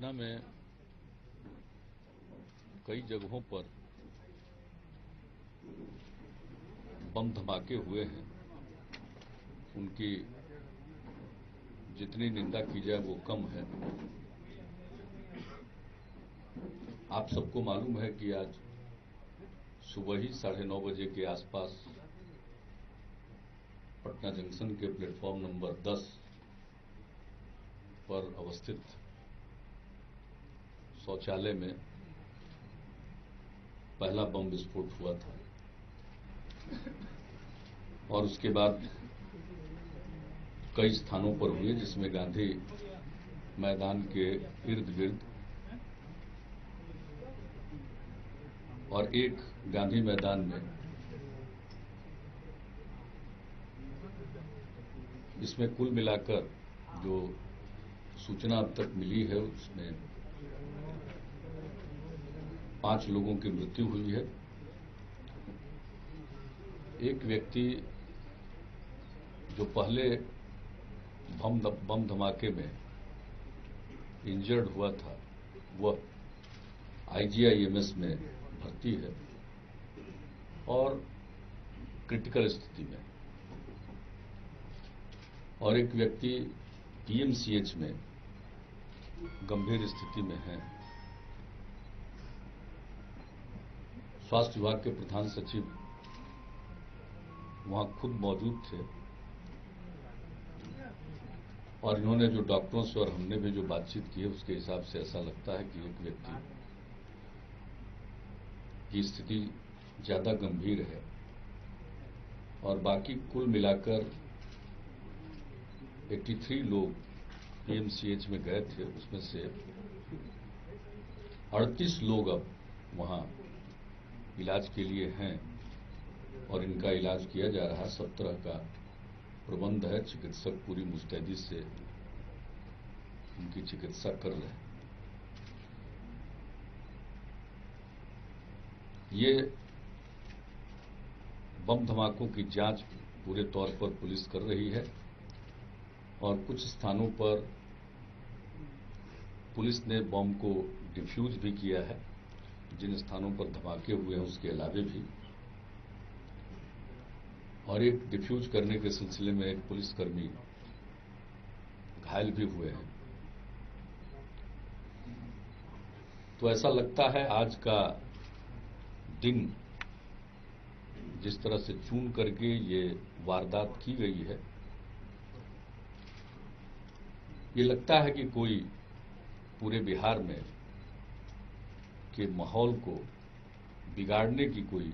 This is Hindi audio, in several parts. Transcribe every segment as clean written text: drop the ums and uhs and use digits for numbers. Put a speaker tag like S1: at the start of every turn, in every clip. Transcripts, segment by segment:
S1: पटना में कई जगहों पर बम धमाके हुए हैं। उनकी जितनी निंदा की जाए वो कम है। आप सबको मालूम है कि आज सुबह ही 9:30 बजे के आसपास पटना जंक्शन के प्लेटफॉर्म नंबर 10 पर अवस्थित शौचालय में पहला बम विस्फोट हुआ था और उसके बाद कई स्थानों पर हुए, जिसमें गांधी मैदान के इर्द गिर्द और एक गांधी मैदान में। इसमें कुल मिलाकर जो सूचना अब तक मिली है उसमें 5 लोगों की मृत्यु हुई है। एक व्यक्ति जो पहले बम धमाके में इंजर्ड हुआ था वह IGIMS में भर्ती है और क्रिटिकल स्थिति में, और एक व्यक्ति PMCH में गंभीर स्थिति में है। स्वास्थ्य विभाग के प्रधान सचिव वहां खुद मौजूद थे और इन्होंने जो डॉक्टरों से और हमने भी जो बातचीत की है उसके हिसाब से ऐसा लगता है कि एक व्यक्ति की स्थिति ज्यादा गंभीर है और बाकी कुल मिलाकर 83 लोग PMCH में गए थे। उसमें से 38 लोग अब वहां इलाज के लिए हैं और इनका इलाज किया जा रहा है। सब तरह का प्रबंध है, चिकित्सक पूरी मुस्तैदी से उनकी चिकित्सा कर रहे हैं। ये बम धमाकों की जांच पूरे तौर पर पुलिस कर रही है और कुछ स्थानों पर पुलिस ने बम को डिफ्यूज भी किया है। जिन स्थानों पर धमाके हुए हैं उसके अलावे भी, और एक डिफ्यूज करने के सिलसिले में एक पुलिसकर्मी घायल भी हुए हैं। तो ऐसा लगता है आज का दिन जिस तरह से चून करके ये वारदात की गई है, ये लगता है कि कोई पूरे बिहार में के माहौल को बिगाड़ने की कोई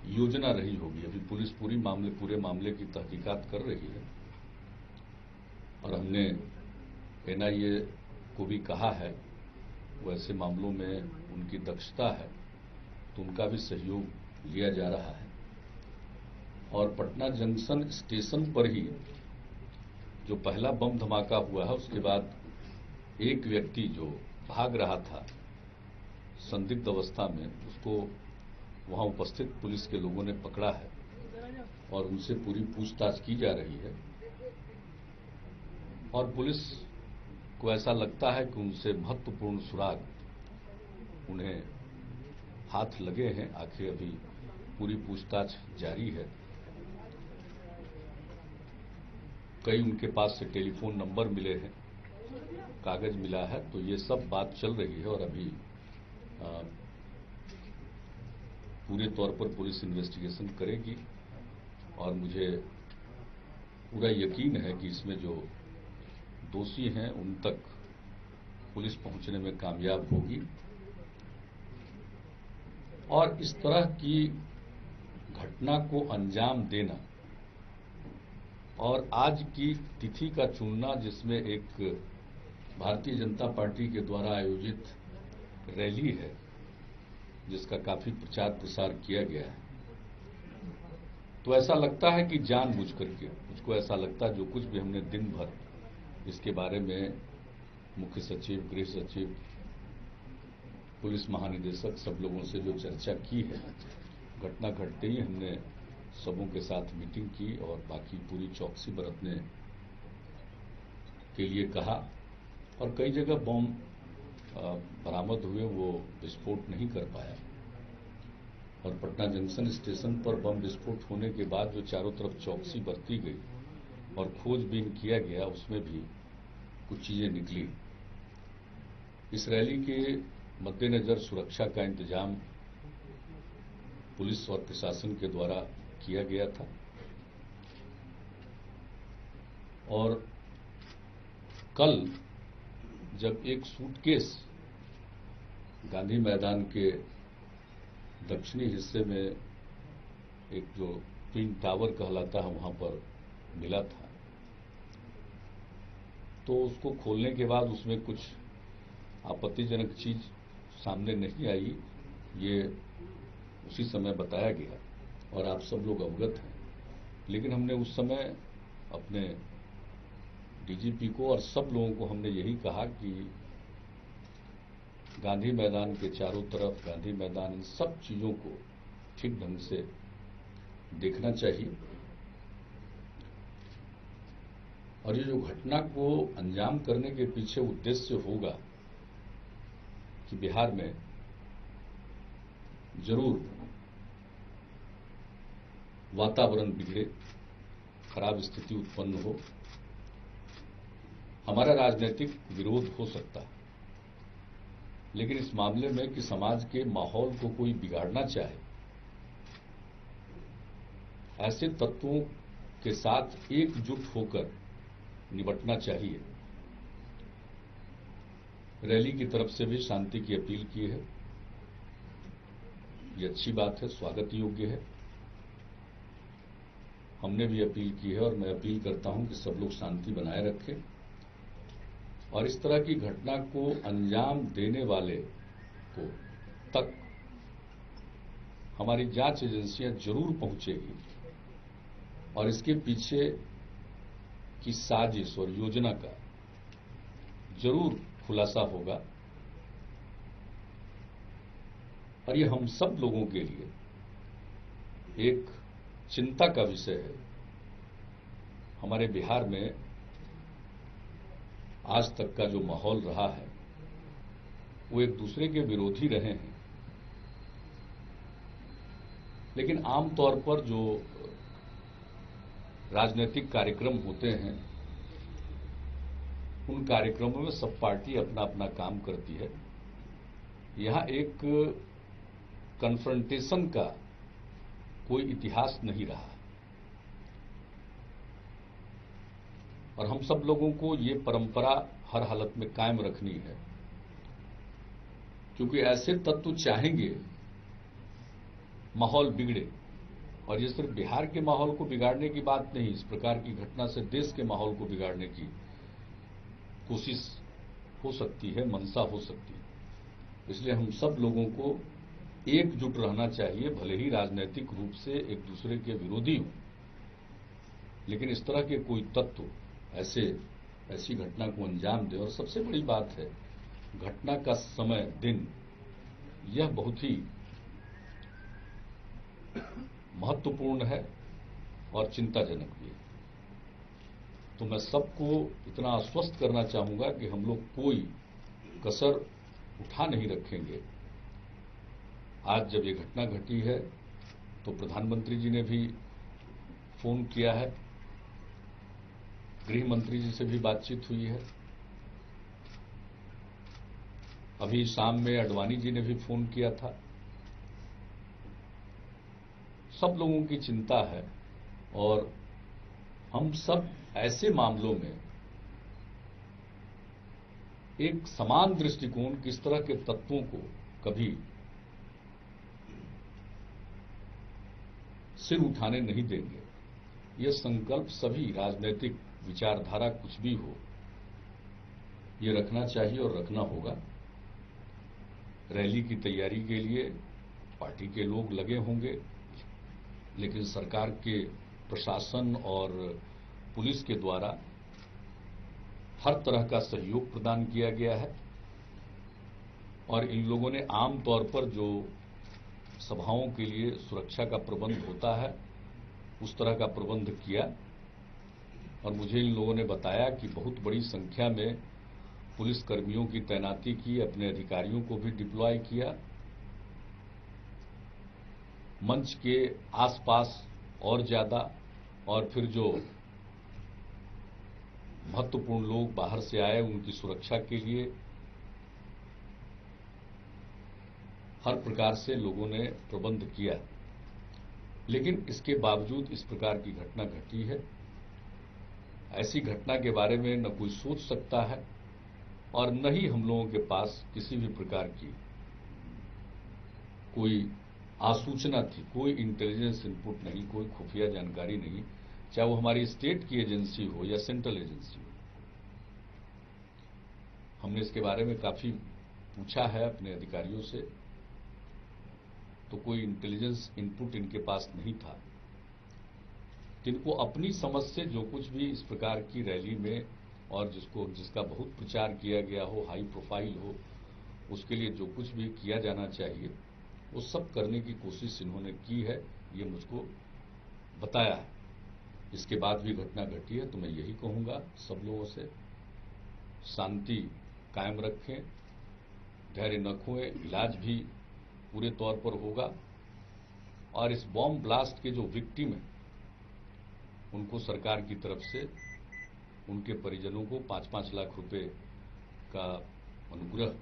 S1: योजना रही होगी। अभी पुलिस पूरे मामले की तहकीकात कर रही है और हमने NIA को भी कहा है, वैसे मामलों में उनकी दक्षता है तो उनका भी सहयोग लिया जा रहा है। और पटना जंक्शन स्टेशन पर ही जो पहला बम धमाका हुआ है उसके बाद एक व्यक्ति जो भाग रहा था संदिग्ध अवस्था में, उसको वहां उपस्थित पुलिस के लोगों ने पकड़ा है और उनसे पूरी पूछताछ की जा रही है। और पुलिस को ऐसा लगता है कि उनसे महत्वपूर्ण सुराग उन्हें हाथ लगे हैं। आखिर अभी पूरी पूछताछ जारी है। कई उनके पास से टेलीफोन नंबर मिले हैं, कागज मिला है, तो ये सब बात चल रही है और अभी पूरे तौर पर पुलिस इन्वेस्टिगेशन करेगी और मुझे पूरा यकीन है कि इसमें जो दोषी हैं उन तक पुलिस पहुंचने में कामयाब होगी। और इस तरह की घटना को अंजाम देना और आज की तिथि का चुनना, जिसमें एक भारतीय जनता पार्टी के द्वारा आयोजित रैली है जिसका काफी प्रचार प्रसार किया गया है, तो ऐसा लगता है कि जानबूझ करके, मुझको ऐसा लगता है जो कुछ भी हमने दिन भर इसके बारे में मुख्य सचिव, गृह सचिव, पुलिस महानिदेशक सब लोगों से जो चर्चा की है, घटना घटते ही हमने सबों के साथ मीटिंग की और बाकी पूरी चौकसी बरतने के लिए कहा और कई जगह बम बरामद हुए, वो विस्फोट नहीं कर पाया। और पटना जंक्शन स्टेशन पर बम विस्फोट होने के बाद जो चारों तरफ चौकसी बरती गई और खोजबीन किया गया, उसमें भी कुछ चीजें निकली। इस रैली के मद्देनजर सुरक्षा का इंतजाम पुलिस और प्रशासन के द्वारा किया गया था और कल जब एक सूटकेस गांधी मैदान के दक्षिणी हिस्से में एक जो ट्विन टावर कहलाता है वहां पर मिला था, तो उसको खोलने के बाद उसमें कुछ आपत्तिजनक चीज सामने नहीं आई, ये उसी समय बताया गया और आप सब लोग अवगत हैं। लेकिन हमने उस समय अपने डीजीपी को और सब लोगों को हमने यही कहा कि गांधी मैदान के चारों तरफ, गांधी मैदान, इन सब चीजों को ठीक ढंग से देखना चाहिए और ये जो घटना को अंजाम करने के पीछे उद्देश्य होगा कि बिहार में जरूर वातावरण बिगड़े, खराब स्थिति उत्पन्न हो, हमारा राजनीतिक विरोध हो सकता है, लेकिन इस मामले में कि समाज के माहौल को कोई बिगाड़ना चाहे, ऐसे तत्वों के साथ एकजुट होकर निपटना चाहिए। रैली की तरफ से भी शांति की अपील की है, ये अच्छी बात है, स्वागत योग्य है। हमने भी अपील की है और मैं अपील करता हूं कि सब लोग शांति बनाए रखें और इस तरह की घटना को अंजाम देने वाले को तक हमारी जांच एजेंसियां जरूर पहुंचेगी और इसके पीछे की साजिश और योजना का जरूर खुलासा होगा और ये हम सब लोगों के लिए एक चिंता का विषय है। हमारे बिहार में आज तक का जो माहौल रहा है वो एक दूसरे के विरोधी रहे हैं, लेकिन आमतौर पर जो राजनीतिक कार्यक्रम होते हैं उन कार्यक्रमों में सब पार्टी अपना अपना काम करती है। यहां एक कन्फ्रंटेशन का कोई इतिहास नहीं रहा और हम सब लोगों को ये परंपरा हर हालत में कायम रखनी है, क्योंकि ऐसे तत्व चाहेंगे माहौल बिगड़े और ये सिर्फ बिहार के माहौल को बिगाड़ने की बात नहीं, इस प्रकार की घटना से देश के माहौल को बिगाड़ने की कोशिश हो सकती है, मंशा हो सकती है। इसलिए हम सब लोगों को एकजुट रहना चाहिए, भले ही राजनीतिक रूप से एक दूसरे के विरोधी हों, लेकिन इस तरह के कोई तत्व ऐसी घटना को अंजाम दे। और सबसे बड़ी बात है, घटना का समय, दिन, यह बहुत ही महत्वपूर्ण है और चिंताजनक भी है। तो मैं सबको इतना आश्वस्त करना चाहूंगा कि हम लोग कोई कसर उठा नहीं रखेंगे। आज जब ये घटना घटी है तो प्रधानमंत्री जी ने भी फोन किया है, गृह मंत्री जी से भी बातचीत हुई है, अभी शाम में आडवाणी जी ने भी फोन किया था। सब लोगों की चिंता है और हम सब ऐसे मामलों में एक समान दृष्टिकोण, किस तरह के तत्वों को कभी सिर उठाने नहीं देंगे। यह संकल्प सभी राजनीतिक विचारधारा कुछ भी हो, ये रखना चाहिए और रखना होगा। रैली की तैयारी के लिए पार्टी के लोग लगे होंगे, लेकिन सरकार के प्रशासन और पुलिस के द्वारा हर तरह का सहयोग प्रदान किया गया है और इन लोगों ने आम तौर पर जो सभाओं के लिए सुरक्षा का प्रबंध होता है उस तरह का प्रबंध किया और मुझे इन लोगों ने बताया कि बहुत बड़ी संख्या में पुलिस कर्मियों की तैनाती की, अपने अधिकारियों को भी डिप्लॉय किया। मंच के आसपास और ज्यादा, और फिर जो महत्वपूर्ण लोग बाहर से आए उनकी सुरक्षा के लिए हर प्रकार से लोगों ने प्रबंध किया। लेकिन इसके बावजूद इस प्रकार की घटना घटी है। ऐसी घटना के बारे में न कोई सोच सकता है और न ही हम लोगों के पास किसी भी प्रकार की कोई आसूचना थी, कोई इंटेलिजेंस इनपुट नहीं, कोई खुफिया जानकारी नहीं, चाहे वो हमारी स्टेट की एजेंसी हो या सेंट्रल एजेंसी हो। हमने इसके बारे में काफी पूछा है अपने अधिकारियों से, तो कोई इंटेलिजेंस इनपुट इनके पास नहीं था। जिनको अपनी समझ से जो कुछ भी इस प्रकार की रैली में और जिसका बहुत प्रचार किया गया हो, हाई प्रोफाइल हो, उसके लिए जो कुछ भी किया जाना चाहिए वो सब करने की कोशिश इन्होंने की है, ये मुझको बताया है। इसके बाद भी घटना घटी है तो मैं यही कहूंगा सब लोगों से, शांति कायम रखें, धैर्य न खोएं, इलाज भी पूरे तौर पर होगा। और इस बॉम्ब ब्लास्ट के जो विक्टिम हैं उनको सरकार की तरफ से उनके परिजनों को 5-5 लाख रुपए का अनुग्रह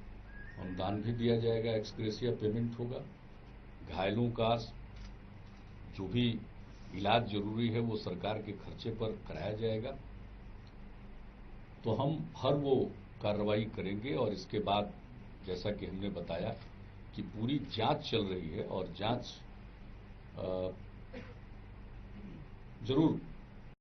S1: अनुदान भी दिया जाएगा, एक्सग्रेसिया पेमेंट होगा। घायलों का जो भी इलाज जरूरी है वो सरकार के खर्चे पर कराया जाएगा। तो हम हर वो कार्रवाई करेंगे और इसके बाद जैसा कि हमने बताया कि पूरी जांच चल रही है और जांच जरूर